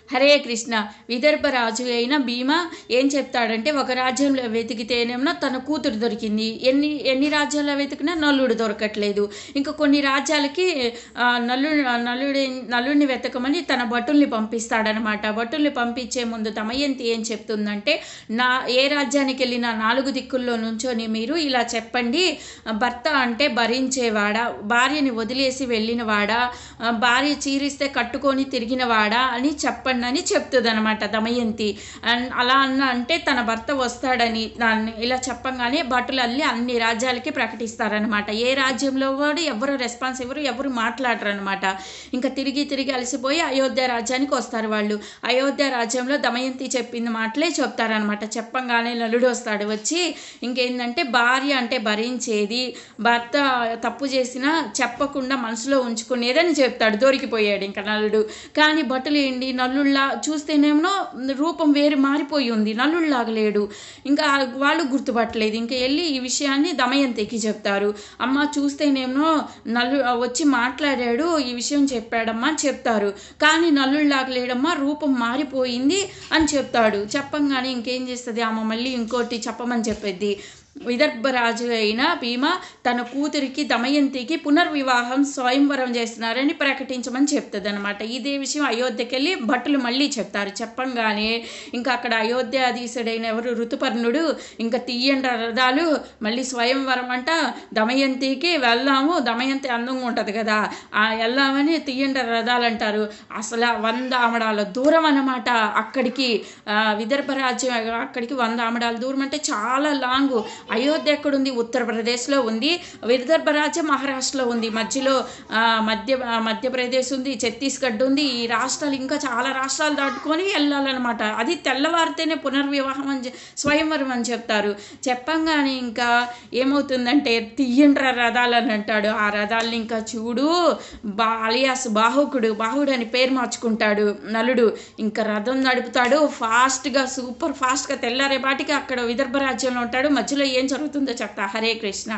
హరే కృష్ణ. విదర్భ రాజు అయిన భీమ ఏం చెప్తాడంటే, ఒక రాజ్యంలో వెతికితేనేమో తన కూతురు దొరికింది. ఎన్ని ఎన్ని రాజ్యాల్లో వెతికినా నల్లుడు దొరకట్లేదు. ఇంకా కొన్ని రాజ్యాలకి నల్లుడిని వెతకమని తన భటుల్ని పంపిస్తాడనమాట. భటుల్ని పంపించే ముందు దమయంతి ఏం చెప్తుందంటే, ఏ రాజ్యానికి వెళ్ళినా 4 దిక్కుల్లో నుంచొని మీరు ఇలా చెప్పండి, భర్త అంటే భరించేవాడా, భార్యని వదిలేసి వెళ్ళినవాడా, భార్య చీరిస్తే కట్టుకొని తిరిగినవాడా అని చెప్పండి అని చెప్తుంది అనమాట దమయంతి. అలా అంటే తన భర్త వస్తాడని దాన్ని ఇలా చెప్పంగానే భటులు అన్ని రాజ్యాలకి ప్రకటిస్తారనమాట. ఏ రాజ్యంలో కూడా ఎవరు రెస్పాన్స్ ఇవ్వరు, ఎవరు మాట్లాడరనమాట. ఇంకా తిరిగి అలసిపోయి అయోధ్య రాజ్యానికి వస్తారు వాళ్ళు. అయోధ్య రాజ్యంలో దమయంతి చెప్పింది మాటలే చెప్తారనమాట. చెప్పంగానే నలుడు వస్తాడు. వచ్చి ఇంకేంటంటే, భార్య అంటే భరించేది, భర్త తప్పు చేసినా చెప్పకుండా మనసులో ఉంచుకునేదని చెప్తాడు. దొరికిపోయాడు ఇంకా నలుడు. కానీ భటులు ఏంటి, నల్లుళ్ళ చూస్తేనేమో రూపం వేరు మారిపోయి ఉంది, నల్లుళ్ళలాగా లేడు. ఇంకా వాళ్ళు గుర్తుపట్టలేదు. ఇంకా వెళ్ళి ఈ విషయాన్ని దమయంతికి చెప్తారు. అమ్మ చూస్తేనేమో వచ్చి మాట్లాడాడు, ఈ విషయం చెప్పాడమ్మా అని చెప్తారు. కానీ నల్లుళ్ళలాగా లేడమ్మా, రూపం మారిపోయింది అని చెప్తాడు. చెప్పంగానే ఇంకేం చేస్తుంది, ఆమె మళ్ళీ ఇంకోటి చెప్పమని చెప్పేది. విదర్భరాజు అయిన భీమ తన కూతురికి దమయంతికి పునర్వివాహం స్వయంవరం చేస్తున్నారని ప్రకటించమని చెప్తుంది అనమాట. ఇదే విషయం అయోధ్యకి వెళ్ళి భటులు మళ్ళీ చెప్తారు. చెప్పంగానే ఇంకా అక్కడ అయోధ్యాధీశుడైన ఎవరు ఋతుపర్ణుడు, ఇంకా తీయండి రథాలు, మళ్ళీ స్వయంవరం అంట, దమయంతికి వెళ్దాము, దమయంతి అందంగా ఉంటుంది కదా, వెళ్దామని తీయండి రథాలు అంటారు. అసలు 100 ఆమడాల దూరం అన్నమాట అక్కడికి. విదర్భరాజ్యం అక్కడికి 100 ఆమడాల దూరం అంటే చాలా లాంగు. అయోధ్య ఎక్కడుంది, ఉత్తరప్రదేశ్లో ఉంది. విదర్భ రాజ్యం మహారాష్ట్రలో ఉంది. మధ్యలో మధ్యప్రదేశ్ ఉంది, ఛత్తీస్గఢ్ ఉంది. ఈ రాష్ట్రాలు ఇంకా చాలా రాష్ట్రాలు దాటుకొని వెళ్ళాలన్నమాట. అది తెల్లవారితేనే పునర్వివాహం స్వయంవరం అని చెప్తారు. చెప్పంగానే ఇంకా ఏమవుతుందంటే, తీయండ్ర రథాలు అని అంటాడు. ఆ రథాలని ఇంకా చూడు అలియాస్ బాహుడు అని పేరు మార్చుకుంటాడు నలుడు. ఇంకా రథం నడుపుతాడు ఫాస్ట్గా, సూపర్ ఫాస్ట్గా. తెల్లారేపాటికి అక్కడ విదర్భ రాజ్యంలో ఉంటాడు. మధ్యలో ఏం జరుగుతుందో చెప్తా. హరే కృష్ణ.